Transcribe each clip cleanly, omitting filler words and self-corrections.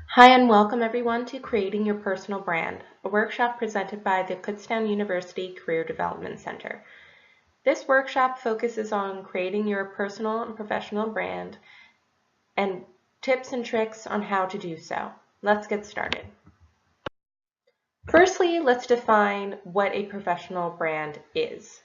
Hi and welcome everyone to Creating Your Personal Brand, a workshop presented by the Kutztown University Career Development Center. This workshop focuses on creating your personal and professional brand and tips and tricks on how to do so. Let's get started. Firstly, let's define what a professional brand is.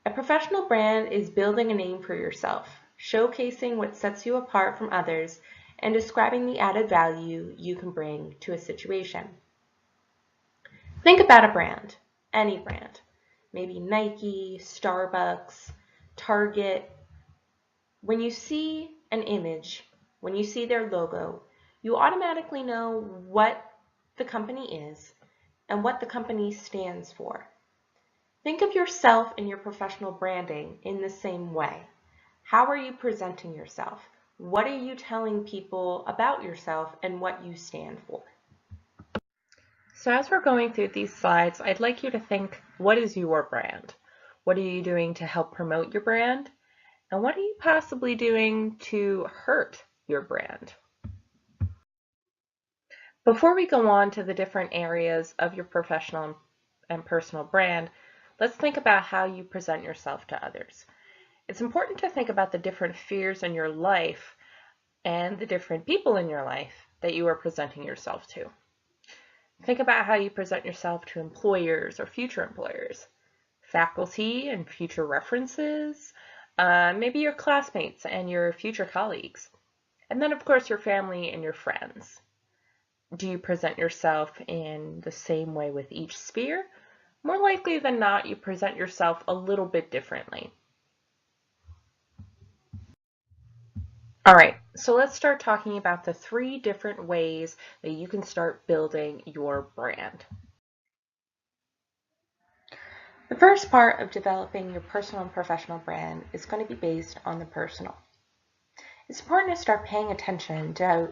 A professional brand is building a name for yourself, showcasing what sets you apart from others, and describing the added value you can bring to a situation. Think about a brand, any brand, maybe Nike, Starbucks, Target. When you see an image, when you see their logo, you automatically know what the company is and what the company stands for. Think of yourself and your professional branding in the same way. How are you presenting yourself? What are you telling people about yourself and what you stand for? So as we're going through these slides, I'd like you to think, what is your brand? What are you doing to help promote your brand? And what are you possibly doing to hurt your brand? Before we go on to the different areas of your professional and personal brand, let's think about how you present yourself to others. It's important to think about the different fears in your life and the different people in your life that you are presenting yourself to. Think about how you present yourself to employers or future employers, faculty and future references, maybe your classmates and your future colleagues, and then of course your family and your friends. Do you present yourself in the same way with each sphere? More likely than not, you present yourself a little bit differently. All right, so let's start talking about the 3 different ways that you can start building your brand. The first part of developing your personal and professional brand is going to be based on the personal. It's important to start paying attention to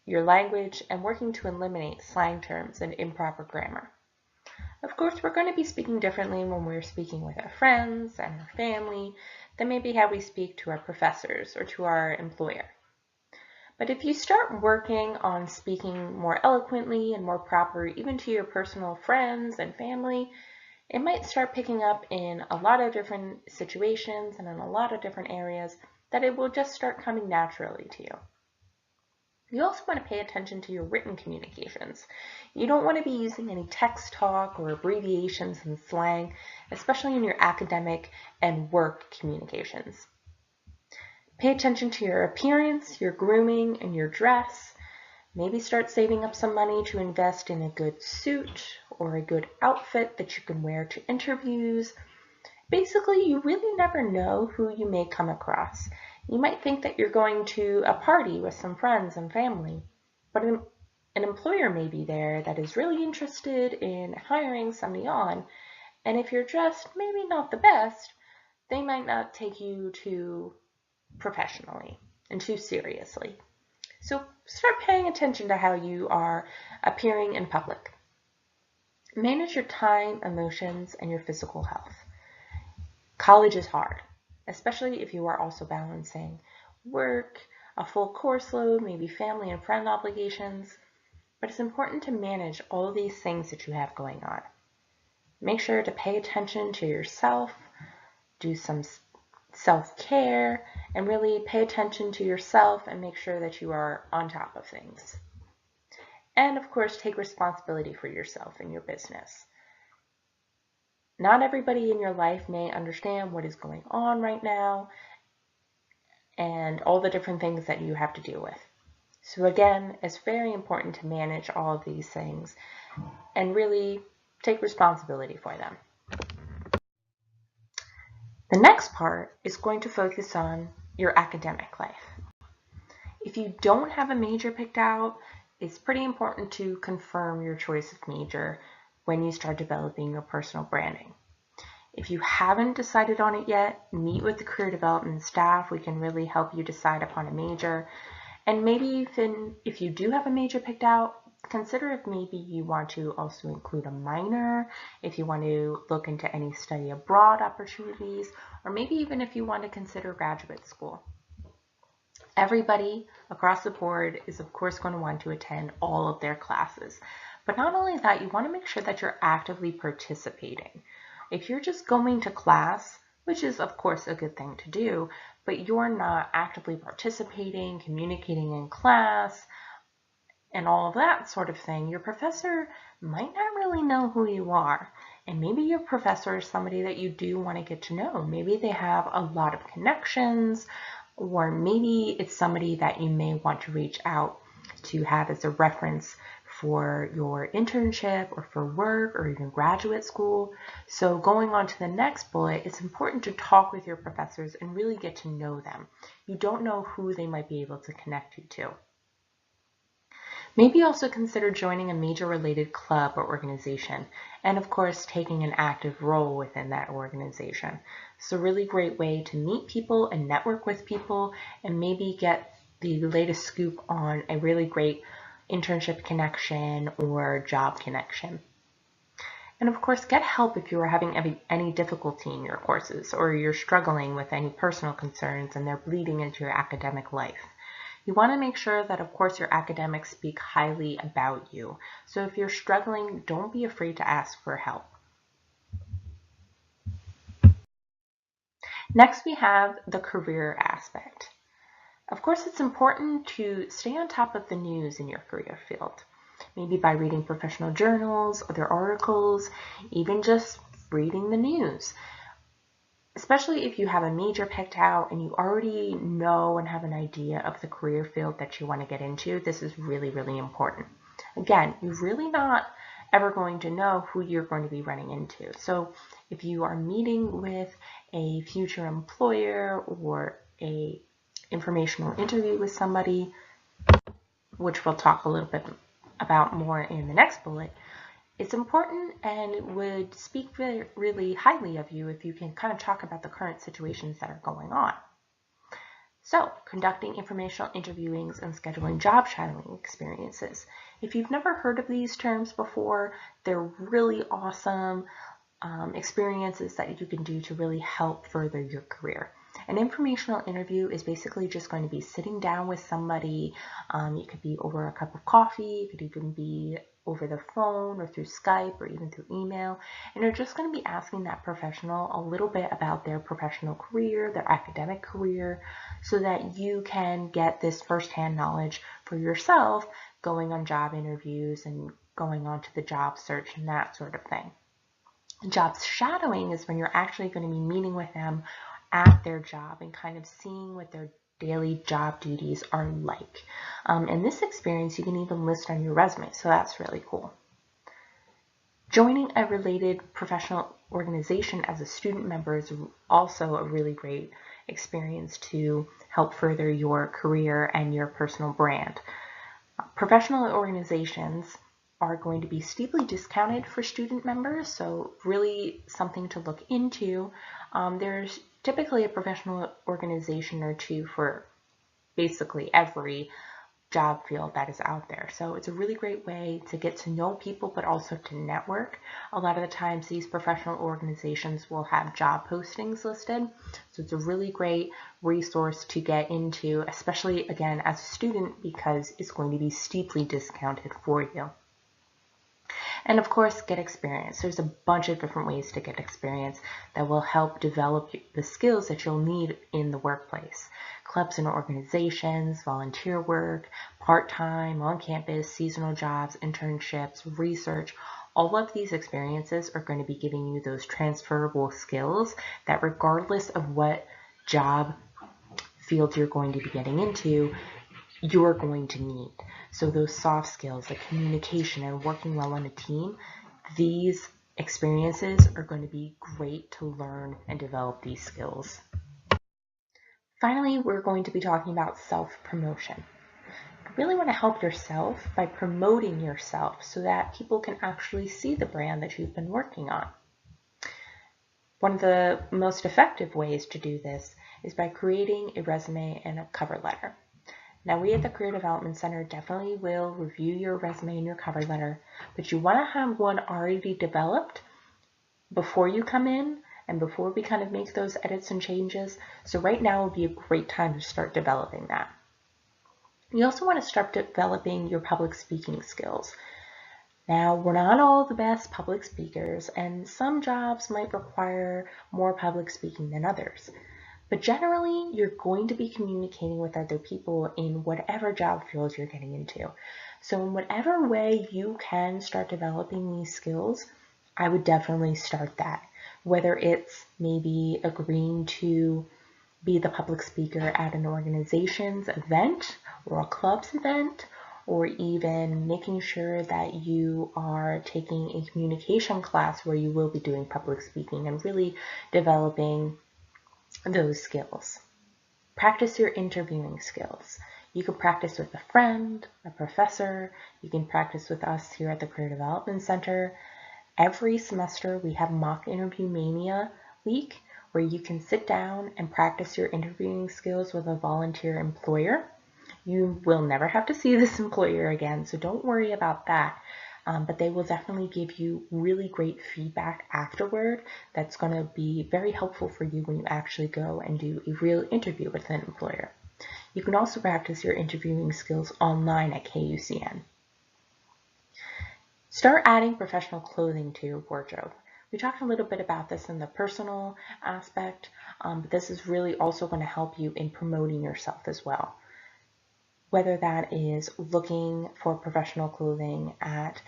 your language and working to eliminate slang terms and improper grammar. Of course, we're going to be speaking differently when we're speaking with our friends and our family than maybe how we speak to our professors or to our employer. But if you start working on speaking more eloquently and more proper even to your personal friends and family, it might start picking up in a lot of different situations and in a lot of different areas that it will just start coming naturally to you. You also want to pay attention to your written communications. You don't want to be using any text talk or abbreviations and slang, especially in your academic and work communications. Pay attention to your appearance, your grooming, and your dress. Maybe start saving up some money to invest in a good suit or a good outfit that you can wear to interviews. Basically, you really never know who you may come across. You might think that you're going to a party with some friends and family, but an employer may be there that is really interested in hiring somebody on, and if you're dressed maybe not the best, they might not take you too professionally and too seriously. So start paying attention to how you are appearing in public. Manage your time, emotions, and your physical health. College is hard, especially if you are also balancing work, a full course load, maybe family and friend obligations, but it's important to manage all of these things that you have going on. Make sure to pay attention to yourself, do some self-care, and really pay attention to yourself and make sure that you are on top of things. And of course, take responsibility for yourself and your business. Not everybody in your life may understand what is going on right now and all the different things that you have to deal with. So again, it's very important to manage all of these things and really take responsibility for them. The next part is going to focus on your academic life. If you don't have a major picked out, it's pretty important to confirm your choice of major when you start developing your personal branding. If you haven't decided on it yet, meet with the career development staff. We can really help you decide upon a major. And maybe even if you do have a major picked out, consider if maybe you want to also include a minor, if you want to look into any study abroad opportunities, or maybe even if you want to consider graduate school. Everybody across the board is of course going to want to attend all of their classes. But not only that, you want to make sure that you're actively participating. If you're just going to class, which is of course a good thing to do, but you're not actively participating, communicating in class, and all of that sort of thing, your professor might not really know who you are. And maybe your professor is somebody that you do want to get to know. Maybe they have a lot of connections, or maybe it's somebody that you may want to reach out to have as a reference for your internship or for work or even graduate school. So going on to the next bullet, it's important to talk with your professors and really get to know them. You don't know who they might be able to connect you to. Maybe also consider joining a major related club or organization, and of course taking an active role within that organization. It's a really great way to meet people and network with people and maybe get the latest scoop on a really great internship connection or job connection. And of course, get help if you are having any difficulty in your courses or you're struggling with any personal concerns and they're bleeding into your academic life. You want to make sure that, of course, your academics speak highly about you. So if you're struggling, don't be afraid to ask for help. Next, we have the career aspect. Of course, it's important to stay on top of the news in your career field. Maybe by reading professional journals, other articles, even just reading the news. Especially if you have a major picked out and you already know and have an idea of the career field that you want to get into, this is really, really important. Again, you're really not ever going to know who you're going to be running into. So if you are meeting with a future employer or a informational interview with somebody, which we'll talk a little bit about more in the next bullet, it's important and it would speak really highly of you if you can kind of talk about the current situations that are going on. So, conducting informational interviewings and scheduling job shadowing experiences. If you've never heard of these terms before, they're really awesome experiences that you can do to really help further your career. An informational interview is basically just going to be sitting down with somebody. It could be over a cup of coffee, it could even be over the phone or through Skype or even through email. And you're just going to be asking that professional a little bit about their professional career, their academic career, so that you can get this firsthand knowledge for yourself going on job interviews and going on to the job search and that sort of thing. Job shadowing is when you're actually going to be meeting with them at their job and kind of seeing what their daily job duties are like. And this experience you can even list on your resume, so that's really cool. Joining a related professional organization as a student member is also a really great experience to help further your career and your personal brand. Professional organizations are going to be steeply discounted for student members, so really something to look into. There's typically a professional organization or two for basically every job field that is out there. So it's a really great way to get to know people, but also to network. A lot of the times these professional organizations will have job postings listed. So it's a really great resource to get into, especially again as a student, because it's going to be steeply discounted for you. And of course, get experience. There's a bunch of different ways to get experience that will help develop the skills that you'll need in the workplace. Clubs and organizations, volunteer work, part-time, on-campus, seasonal jobs, internships, research, all of these experiences are going to be giving you those transferable skills that regardless of what job field you're going to be getting into, you're going to need. So those soft skills like communication and working well on a team, these experiences are going to be great to learn and develop these skills. Finally, we're going to be talking about self-promotion. You really want to help yourself by promoting yourself so that people can actually see the brand that you've been working on. One of the most effective ways to do this is by creating a resume and a cover letter. Now, we at the Career Development Center definitely will review your resume and your cover letter, but you want to have one already developed before you come in and before we kind of make those edits and changes. So right now would be a great time to start developing that. You also want to start developing your public speaking skills. Now, we're not all the best public speakers, and some jobs might require more public speaking than others. But generally, you're going to be communicating with other people in whatever job field you're getting into. So in whatever way you can start developing these skills, I would definitely start that. Whether it's maybe agreeing to be the public speaker at an organization's event or a club's event, or even making sure that you are taking a communication class where you will be doing public speaking and really developing those skills. Practice your interviewing skills. You can practice with a friend, a professor. You can practice with us here at the Career Development Center. Every semester we have Mock Interview Mania week where you can sit down and practice your interviewing skills with a volunteer employer. You will never have to see this employer again, so don't worry about that. But they will definitely give you really great feedback afterward that's going to be very helpful for you when you actually go and do a real interview with an employer. You can also practice your interviewing skills online at KUCN. Start adding professional clothing to your wardrobe. We talked a little bit about this in the personal aspect, but this is really also going to help you in promoting yourself as well. Whether that is looking for professional clothing at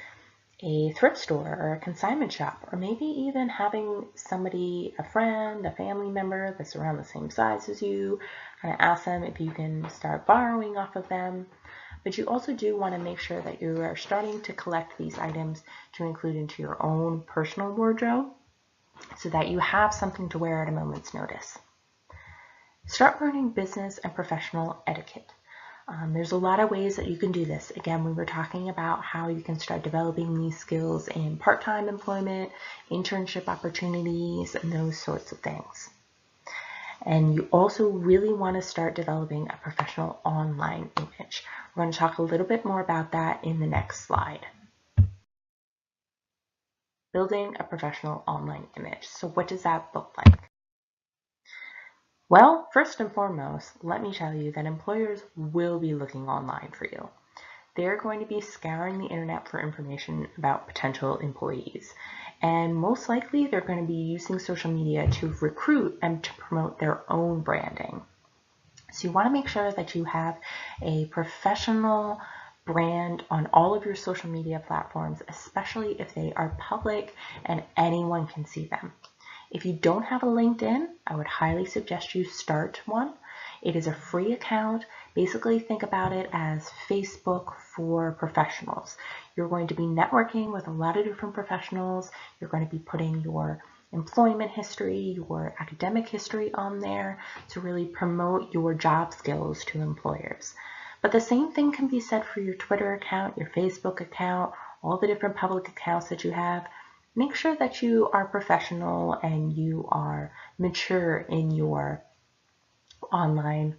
a thrift store or a consignment shop, or maybe even having somebody, a friend, a family member that's around the same size as you, kind of ask them if you can start borrowing off of them. But you also do want to make sure that you are starting to collect these items to include into your own personal wardrobe so that you have something to wear at a moment's notice. Start learning business and professional etiquette. There's a lot of ways that you can do this. Again, we were talking about how you can start developing these skills in part-time employment, internship opportunities, and those sorts of things. And you also really want to start developing a professional online image. We're going to talk a little bit more about that in the next slide. Building a professional online image. So what does that look like? Well, first and foremost, let me tell you that employers will be looking online for you. They're going to be scouring the internet for information about potential employees. And most likely they're going to be using social media to recruit and to promote their own branding. So you want to make sure that you have a professional brand on all of your social media platforms, especially if they are public and anyone can see them. If you don't have a LinkedIn, I would highly suggest you start one. It is a free account. Basically, think about it as Facebook for professionals. You're going to be networking with a lot of different professionals. You're going to be putting your employment history, your academic history on there to really promote your job skills to employers. But the same thing can be said for your Twitter account, your Facebook account, all the different public accounts that you have. Make sure that you are professional and you are mature in your online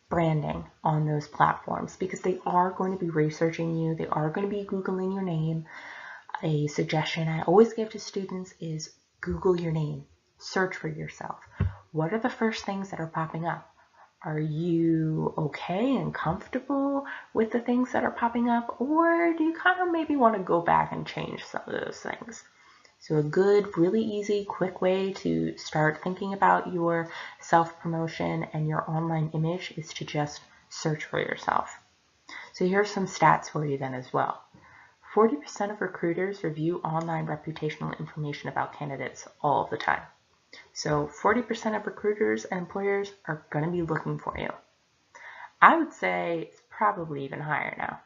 branding on those platforms, because they are going to be researching you. They are going to be Googling your name. A suggestion I always give to students is Google your name. Search for yourself. What are the first things that are popping up? Are you okay and comfortable with the things that are popping up, or do you kind of maybe want to go back and change some of those things? So a good, really easy, quick way to start thinking about your self-promotion and your online image is to just search for yourself. So here's some stats for you then as well. 40% of recruiters review online reputational information about candidates all of the time. So 40% of recruiters and employers are going to be looking for you. I would say it's probably even higher now.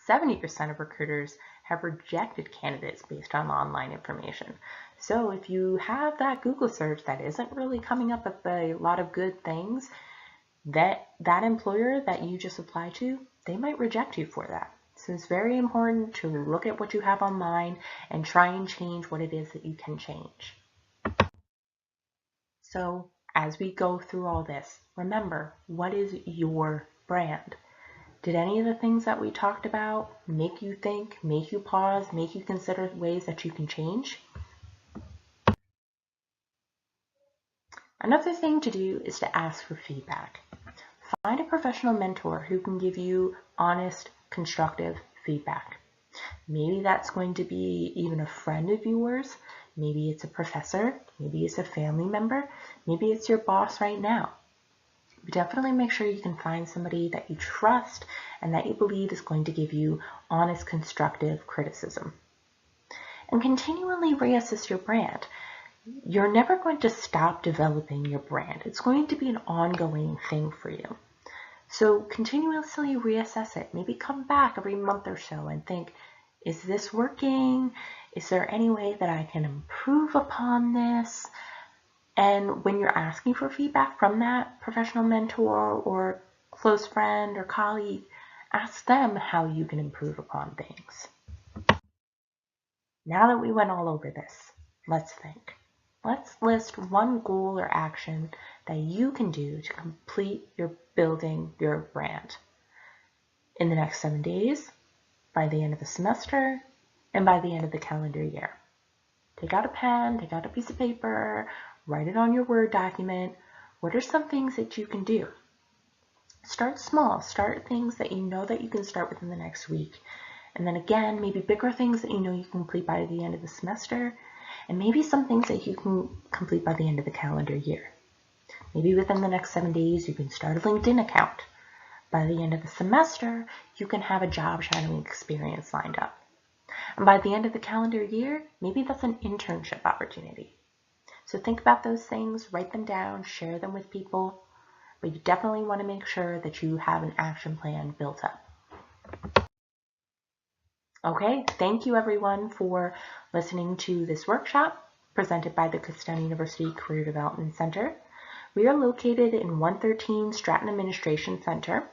70% of recruiters have rejected candidates based on online information. So if you have that Google search that isn't really coming up with a lot of good things, that employer that you just applied to, they might reject you for that. So it's very important to look at what you have online and try and change what it is that you can change. So as we go through all this, remember, what is your brand? Did any of the things that we talked about make you think, make you pause, make you consider ways that you can change? Another thing to do is to ask for feedback. find a professional mentor who can give you honest, constructive feedback. Maybe that's going to be even a friend of yours. Maybe it's a professor. Maybe it's a family member. Maybe it's your boss right now. But definitely make sure you can find somebody that you trust and that you believe is going to give you honest, constructive criticism. And continually reassess your brand. You're never going to stop developing your brand. It's going to be an ongoing thing for you. So continuously reassess it. Maybe come back every month or so and think, is this working? Is there any way that I can improve upon this? And when you're asking for feedback from that professional mentor or close friend or colleague, ask them how you can improve upon things. Now that we went all over this, let's think. Let's list one goal or action that you can do to complete your building your brand in the next 7 days, by the end of the semester, and by the end of the calendar year. Take out a pen, take out a piece of paper, write it on your Word document. What are some things that you can do? Start small. Start things that you know that you can start within the next week. And then again, maybe bigger things that you know you can complete by the end of the semester, and maybe some things that you can complete by the end of the calendar year. Maybe within the next 7 days, you can start a LinkedIn account. By the end of the semester, you can have a job shadowing experience lined up. And by the end of the calendar year, maybe that's an internship opportunity. So think about those things, write them down, share them with people, but you definitely want to make sure that you have an action plan built up. Okay, thank you everyone for listening to this workshop presented by the Kutztown University Career Development Center. We are located in 113 Stratton Administration Center.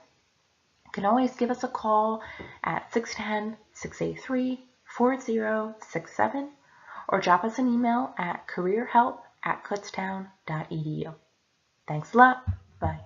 You can always give us a call at 610-683-4067 or drop us an email at careerhelp@kutztown.edu. Thanks a lot. Bye.